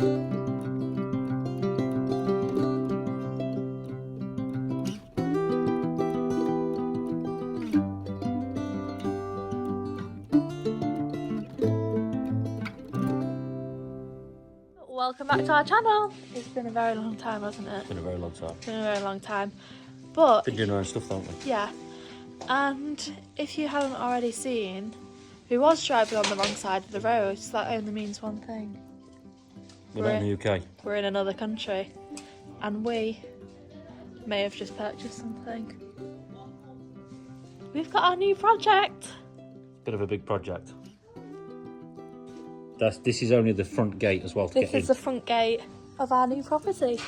Welcome back to our channel. It's been a very long time, hasn't it? It's been a very long time. It's been a very long time. But Been doing our own stuff, haven't we? yeah. And if you haven't already seen, we was driving on the wrong side of the road, so that only means one thing. We're not in the UK. We're in another country. And we may have just purchased something. We've got our new project. Bit of a big project. This is only the front gate as well to get in. This is the front gate of our new property.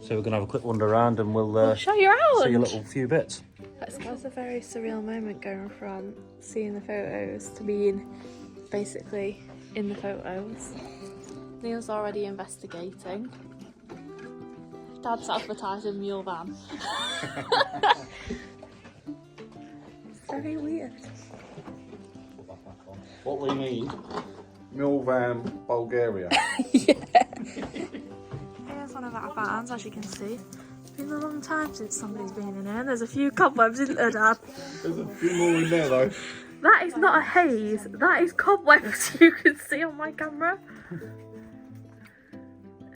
So we're going to have a quick wander around and we'll show you around. see a little few bits. It was a very surreal moment going from seeing the photos to being basically in the photos. Neil's already investigating. Dad's advertising mule van. It's very weird. What we need, mule van, Bulgaria. Yeah. Here's one of our vans, as you can see. It's been a long time since somebody's been in here. There's a few cobwebs, isn't there, Dad? There's a few more in there though. That is not a haze, that is cobwebs you can see on my camera.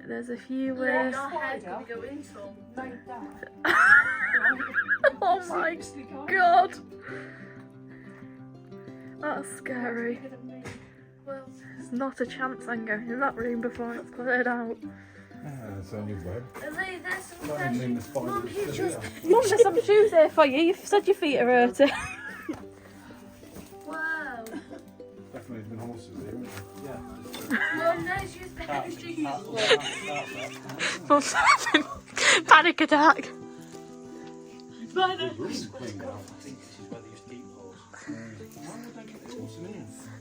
There's a few with... Your head could go in some. Oh my god! That's scary. Well, there's not a chance I'm going in that room before it's cleared out. It's only web. There's some Not even in the spine. Mum, you just... Mum, there's some shoes here for you. You've said your feet are hurting. Wow. Definitely been horses here, isn't there? Mum, there's just the shoes. Mum's having panic attack.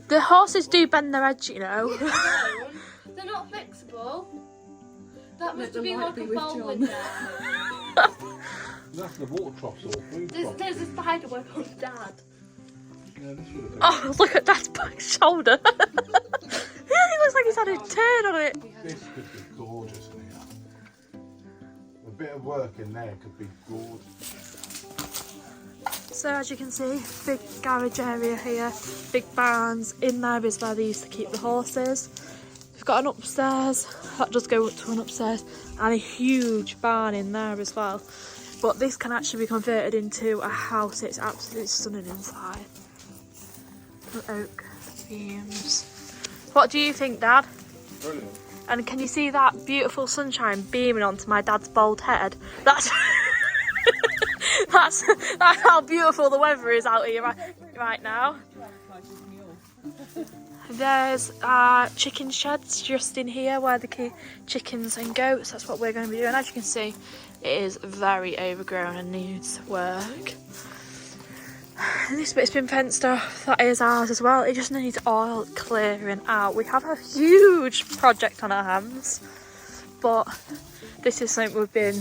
The horses do bend their heads, you know. They're not fixable. That must have been like a bowl in there. That's the water troughs or food troughs. There's a spider web on Dad. Yeah, this would have been. Oh, look at Dad's back shoulder. He looks like he's had a turn on it. This could be gorgeous in here. A bit of work in there could be gorgeous. So as you can see, big garage area here, big barns. In there is where they used to keep the horses. We've got an upstairs, that does go up to an upstairs, and a huge barn in there as well. But this can actually be converted into a house. It's absolutely stunning inside. The oak beams. What do you think, Dad? Brilliant. And can you see that beautiful sunshine beaming onto my dad's bald head? That's that's how beautiful the weather is out here right now. There's chicken sheds just in here where the chickens and goats, that's what we're going to be doing. As you can see, it is very overgrown and needs work. And this bit's been fenced off, that is ours as well. It just needs oil clearing out. We have a huge project on our hands, but this is something we've been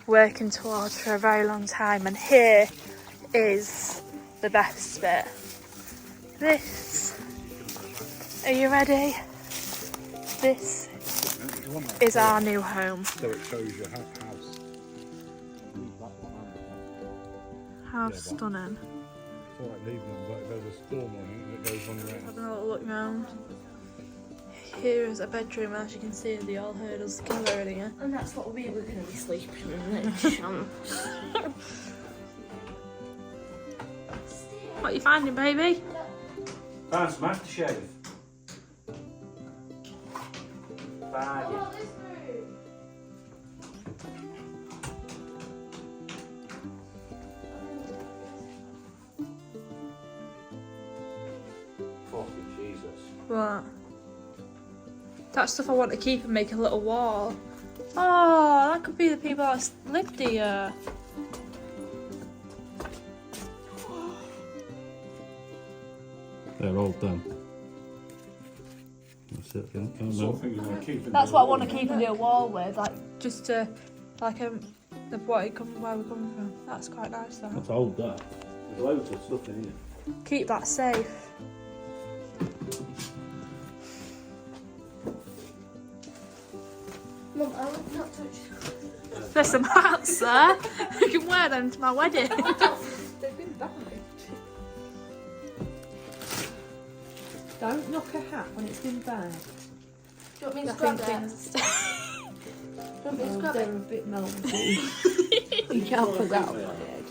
working towards for a very long time, and here is the best bit. This, are you ready? This is our new home. So it shows your house. How stunning. It's all right leaving them, but if there's a storm on it, it goes on around. Having a little look round. Here is a bedroom, as you can see, they all heard us killer in here. And that's what we were going to be sleeping in. What are you finding, baby? Found some aftershave. Fine. Fucking Jesus. What? That's stuff I want to keep and make a little wall. Oh, that could be the people that lived here. They're all done. That's it. That's what I want to keep and do a wall with, like just to, like where we come from. That's quite nice. That. That's old, that. There's loads of stuff in here. Keep that safe. Mum, I would not touch. There's some hats there. You can wear them to my wedding. They've been banned. Don't knock a hat when it's been bagged. Do you want me to I grab think it? things. Do you want me to Oh, grab they're it? a bit mouldy. You can't put that on my head.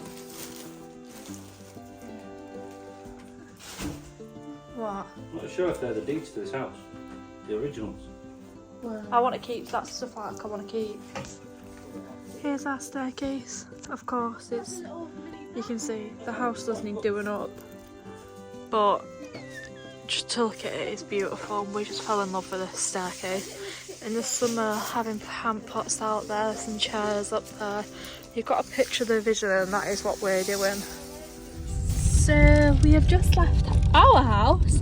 What? I'm not sure if they're the deeds to this house. The originals. I want to keep that stuff like I want to keep. Here's our staircase. Of course, it's. You can see the house does need doing up, but just to look at it, it's beautiful. We just fell in love with this staircase. In the summer, having plant pots out there, there's some chairs up there. You've got a picture of the vision, and that is what we're doing. So we have just left our house,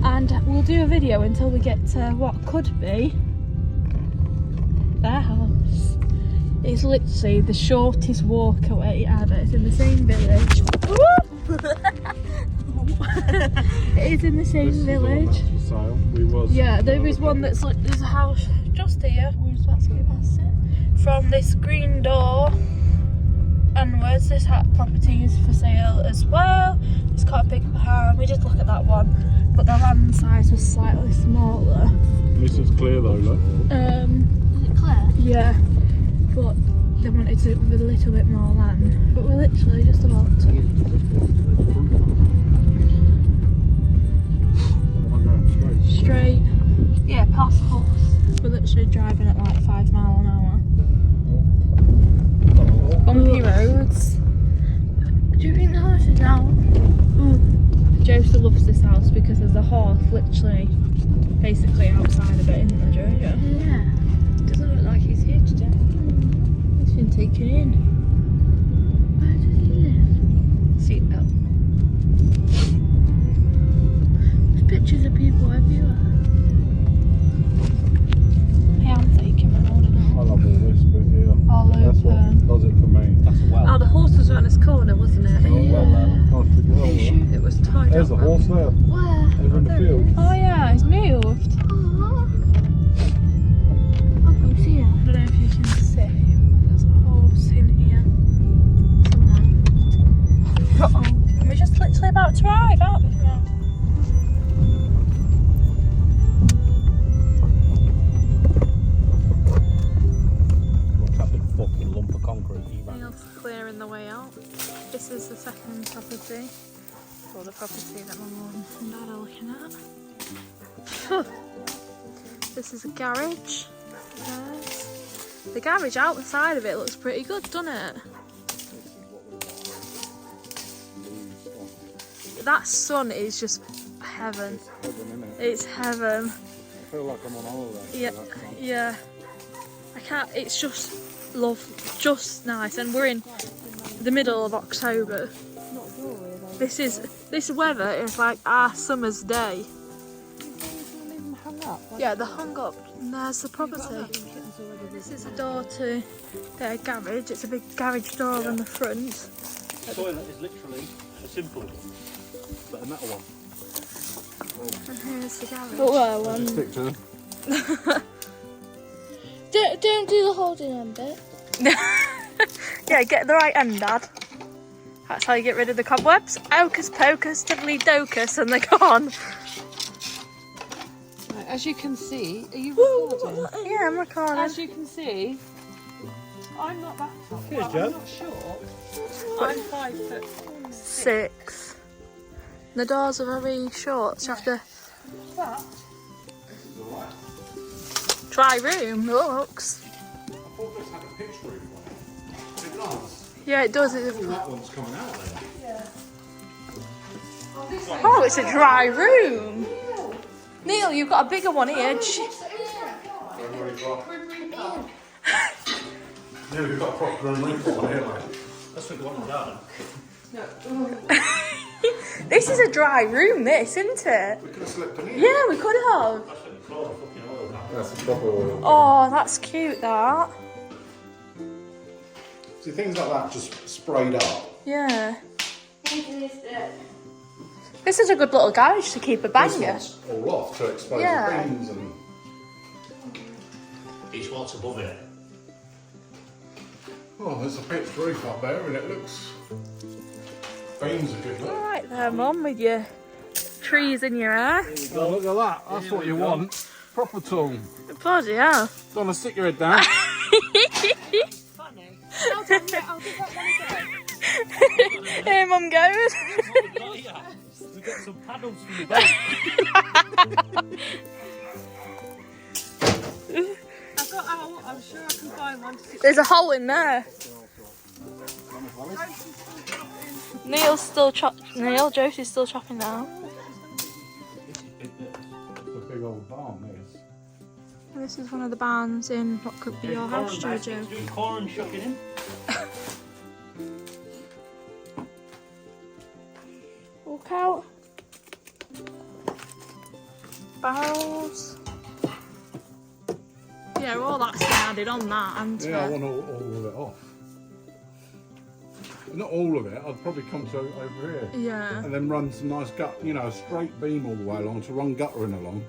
and we'll do a video until we get to what could be their house. It's literally the shortest walk away ever. It's in the same village. It is in the same village. Yeah, there is one that's like, there's a house just here. We're just about to go past it. From this green door onwards, this property is for sale as well. It's got a big barn. We did look at that one, but the land size was slightly smaller. This is clear though, look. Is it clear? Yeah, but they wanted to with a little bit more land. But we're literally just about to. Straight. Yeah, past horse. We're literally driving at like 5 miles an hour. Bumpy roads. Do you think the horse is now? Josie loves this house because there's a horse literally basically outside of it, isn't there, Jojo? Yeah. Doesn't look like he's here today. He's been taken in. Where does he live? Seatbelt. There's pictures of people everywhere. I am taking my order I now. love all this bit here. All That's what open. does it for me. That's a well. Oh, the horse was around this corner, wasn't it? Oh, well, man. Can't forget all that. It was tied There's up. a horse there, Where? over in the field. Oh yeah, it's moved. Oh. Oh, can you see it? I don't know if you can see, but there's a horse in here. Uh-oh. We're just literally about to arrive, aren't we? Now? What's that big fucking lump of concrete you ran? Neil's clearing the way out. This is the second property, or the property that my mum and dad are looking at. This is a garage. There's the garage outside of it looks pretty good, doesn't it? That sun is just heaven. It's heaven. I feel like I'm on holiday. Yeah, yeah. I can't. It's just just nice, and we're in the middle of October. This weather is like our summer's day. Yeah, they're hung up. And there's the property. This is a door to their garage. It's a big garage door on the front. The toilet is literally a simple, but a metal one. And here's the garage. But where Picture. Don't do the holding on bit. Yeah, get the right end, Dad. That's how you get rid of the cobwebs. Hocus pocus, diddly docus, and they're gone. Right, as you can see, are you recording? Yeah, I'm recording. As you can see, I'm not that tall. Cheers, I'm Jo. not short. I'm 5'6". 6. The doors are very short, so you have to. But Dry room, looks. I thought this had a pitch roof on it. It does. Yeah, it does. That one's coming out there. Oh, it's a dry room. Neil, you've got a bigger one here. Yeah, we've got a proper roof on here, mate. That's what you want in the garden. This is a dry room, this, isn't it? We could have slipped in here. Yeah, we could have. That's what you call the fucking oil now. That's a proper oil. Oh, that's cute, that. See, things like that just sprayed up. Yeah. This is a good little garage to keep a This banger. one's all off to expose Yeah. the beams and... It's what's above it. Oh, there's a pitched roof up there and it looks... Beams a good look. Alright there, Mum, with your trees in your hair. Oh, look at that. That's what you want. Proper tool. Bloody hell. Don't want to stick your head down. Funny. I'll give that one a go. Here Mum goes. We've got some paddles for the boat. I'm sure I can find one to sit. There's a hole in there. Neil's still Josie's still chopping now. It's a big old barn, this. This is one of the barns in what could be your house, Jojo. Doing corn shucking him. Walk out. Barrels. Yeah, all that's been added on that, and Yeah, I want all of it off. Not all of it, I'd probably come to over here. yeah. And then run some nice gut, you know, a straight beam all the way along to run guttering along.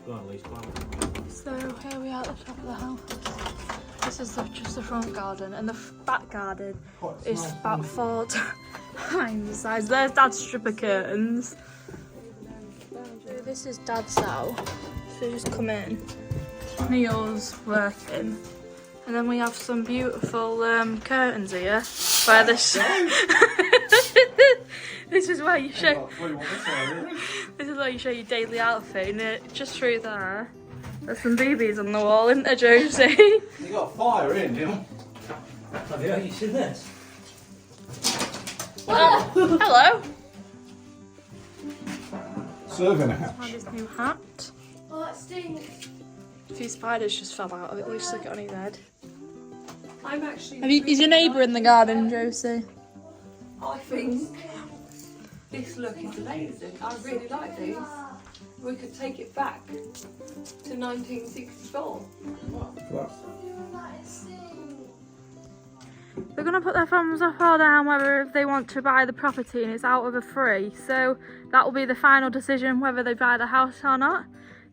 Go on, at least one. So here we are at the top of the house. This is just the front garden, and the back garden is about 4 times the size. There's Dad's stripper curtains. So this is Dad's cell. So just come in. Neil's working. And then we have some beautiful curtains here. Where this this is where you show this is where you show your daily outfit, and just through there there's some BBs on the wall, isn't there, Josie? You got a fire in, you know? Have you seen this? Oh, hello. Serving a hatch. Find his new hat. Oh, that stinks. A few spiders just fell out of it. At least look it on his head. I'm actually. Is your neighbour in the garden, Josie? I think this look is amazing. I really like these. We could take it back to 1964. They're going to put their thumbs up or down whether if they want to buy the property, and it's out of a free. So that will be the final decision whether they buy the house or not.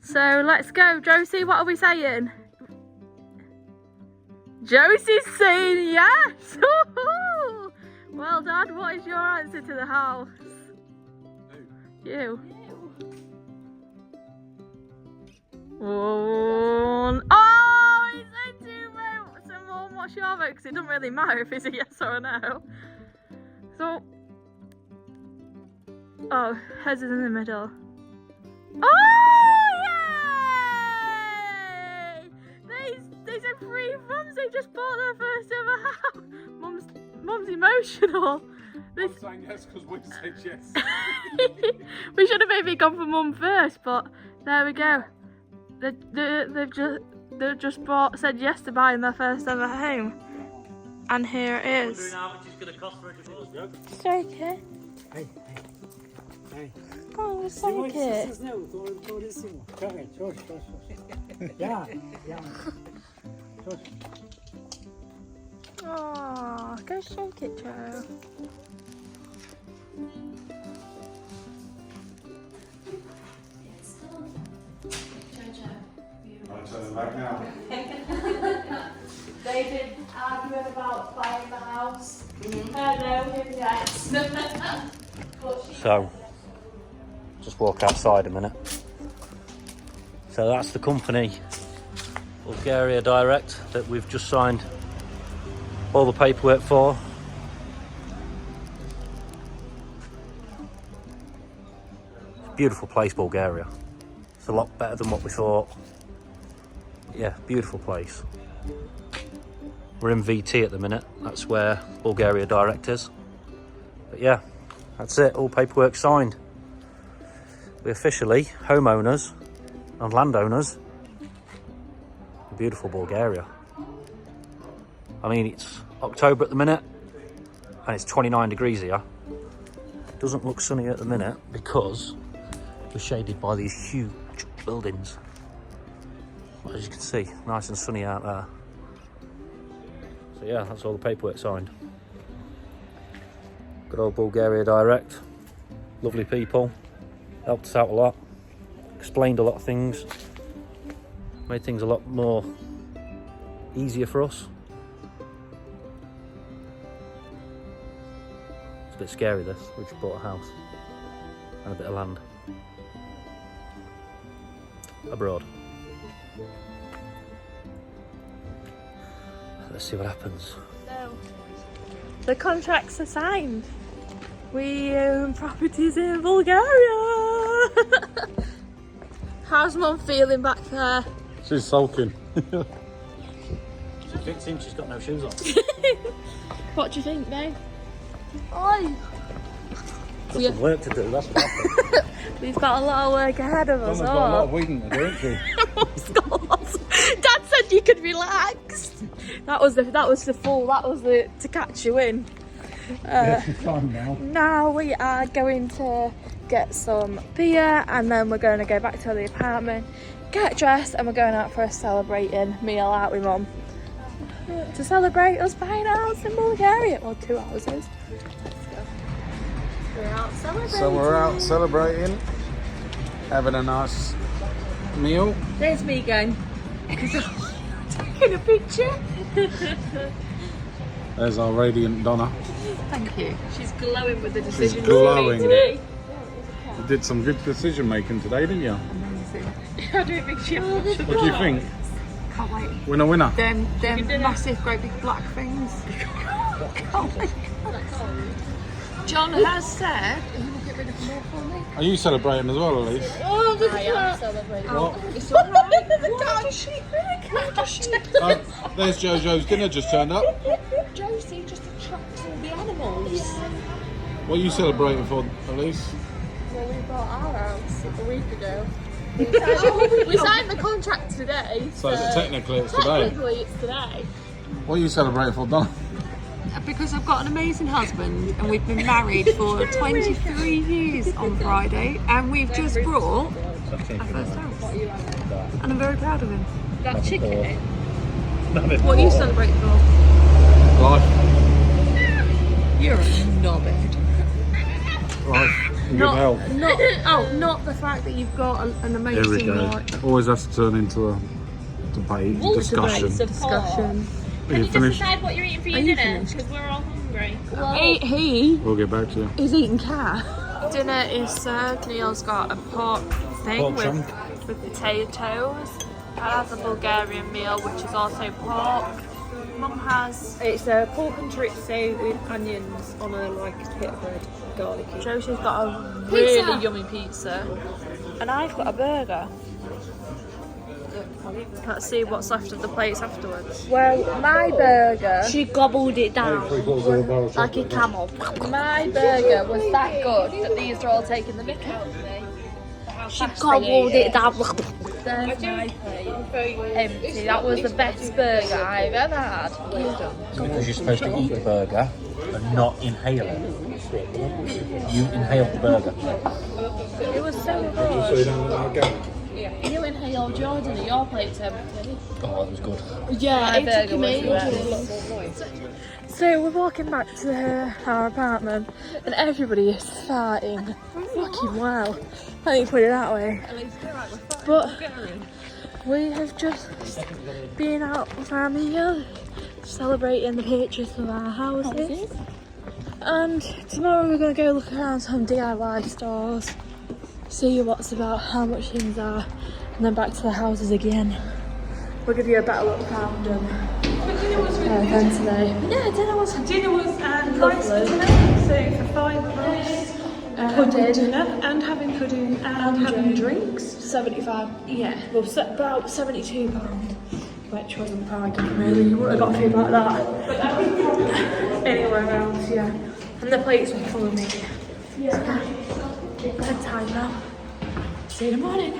So let's go. Josie, what are we saying? Josie's saying yes! Well, Dad, what is your answer to the house? You. One. Oh, he said 2 votes. And Mum, what's your vote? Because it doesn't really matter if it's a yes or a no. So. Oh, hers is in the middle. Oh, yay! They said 3 thumbs. They just bought their first ever house. Mum's emotional. I'm saying yes because we said yes. We should have maybe gone for Mum first, but there we go. They've just said yes to buying their first ever home, and here it is. How much it's going to cost for it to us, Joe? Strike it. Hey. Oh, strike it. Yeah. Oh, go shake it, Joe. I'll turn it back now. They did argue about buying the house. Hello, him yes. So, just walk outside a minute. So that's the company, Bulgaria Direct, that we've just signed all the paperwork for. Beautiful place, Bulgaria. It's a lot better than what we thought. Yeah, beautiful place. We're in VT at the minute. That's where Bulgaria Direct is. But yeah, that's it. All paperwork signed. We're officially homeowners and landowners in beautiful Bulgaria. I mean, it's October at the minute and it's 29 degrees here. It doesn't look sunny at the minute because we're shaded by these huge buildings. As you can see, nice and sunny out there. So yeah, that's all the paperwork signed. Good old Bulgaria Direct. Lovely people. Helped us out a lot. Explained a lot of things. Made things a lot more easier for us. It's a bit scary this. We just bought a house and a bit of land abroad. Let's see what happens. So, the contracts are signed. We own properties in Bulgaria. How's Mum feeling back there? She's sulking. She fits in, she's got no shoes on. What do you think, babe? Oi! Got some work to do, that's what happened. We've got a lot of work ahead of us. Donna's got a lot of weeding to do, isn't she? Dad said you could relax. That was the to catch you in. She's fine now. Now we are going to get some beer and then we're going to go back to the apartment, get dressed, and we're going out for a celebrating meal out with Mum to celebrate us buying a house in Bulgaria. Well, 2 houses. Let's go. We're out celebrating. So we're out celebrating, having a nice meal. There's me again. Taking a picture. There's our radiant Donna. Thank you. She's glowing with the decisions She's glowing. she made today. You did some good decision making today, didn't you? I don't think she has. What do you think? Can't wait. Winner, winner. Them massive, great big black things. John has said he will get rid of more for me. Are you celebrating as well, Elise? Oh, look at that. Celebrating. What? It's alright. There's Jojo's dinner just turned up. Josie just attracts all the animals. What are you celebrating for, Elise? Well, we bought our house a week ago. We signed the contract today. So technically it's today. Technically it's today. What are you celebrating for, Donna? Because I've got an amazing husband and we've been married for 23 years on Friday and we've just brought our first house. And I'm very proud of him. That chicken. What are you celebrating for? Life. You're a knobhead. Life. Good health. Not the fact that you've got an Here we amazing go. life. Always has to turn into a debate, discussion. Discussion. Are you finished? Decide what you're eating for your dinner because we're all hungry. He We'll get back to you. is eating cat. Dinner is served. Neil's got a pork thing Pork chunk. with potatoes. I have the Bulgarian meal, which is also pork. Mum has. It's a pork and chorizo with onions on a pita bread, garlicky. Josie's got a really yummy pizza, and I've got a burger. Let's see what's left of the plates afterwards. Well, my burger. She gobbled it down like a camel. My burger was that good that these are all taking the mick out of me. She gobbled it down. There's my plate. Empty. That was the best burger I've ever had. Because you're supposed to eat the burger and not inhale it. You inhaled the burger. It was so good. You inhaled yours and your plate's empty. Oh, that was good. Yeah, it took me. So we're walking back to our apartment and everybody is farting fucking well. I think put it that way. But we have just been out with our meal, celebrating the purchase of our houses. And tomorrow we're going to go look around some DIY stores, see what's about, how much things are, and then back to the houses again. We'll give you a better look around them than today. Yeah, dinner was nice for dinner. So for £5, pudding dinner and having pudding and having drinks. 75. Yeah. Well, about £72, which wasn't bargain really. You would have got food like that anywhere else, yeah. And the plates were full of me. Yeah. Bedtime now. See you in the morning.